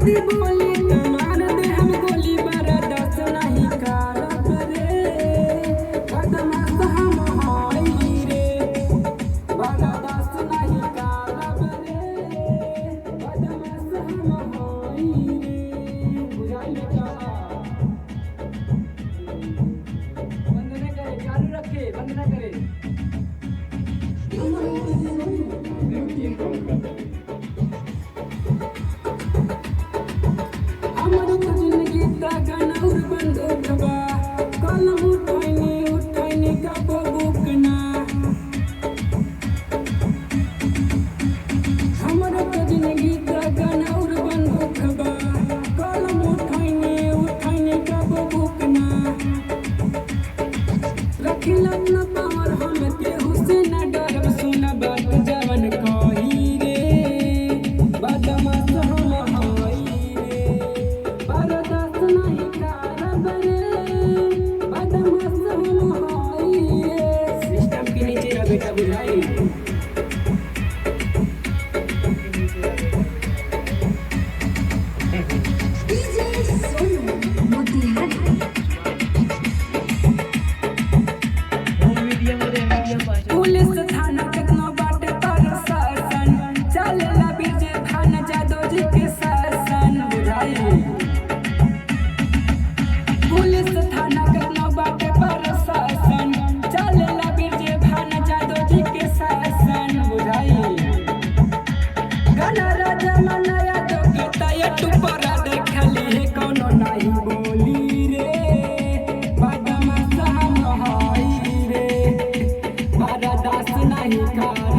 यदि बोली तो मार दे हम गोली बर्दाश्त नहीं करब रे बदमाश हम हई रे बर्दाश्त नहीं करब रे बदमाश हम हई रे बुझाई बेटा बंद न करे चालू रखे बंद न करे हमारे तो जिंदगी का गनौर बंदूक बा कलम उठाइनी का बबूकना हमारे तो जिंदगी का गनौर बंदूक बा कलम उठाइनी का बबूकना रखिला न पावर हम केहू से न डरब सुन बात जवन कही रे बदमाश हम हई रे बर्दाश्त नहीं करब रे बदमाश हम हई रे सिस्टम के नीचे रह बेटा बुझाई DJ Sonu Motihari. पुलिस थाना कितना बाटे प्रशासन चलेला बीजे खान जादव जी के शासन बुझाई पुलिस थाना कितना बाटे प्रशासन चलेला बीजे खान जादव जी के शासन बुझाई गाना राजा मनाया तो के तय टुपरा देखली है कोनो नहीं बोली रे बदमाश हम हई रे बर्दाश्त नहीं कर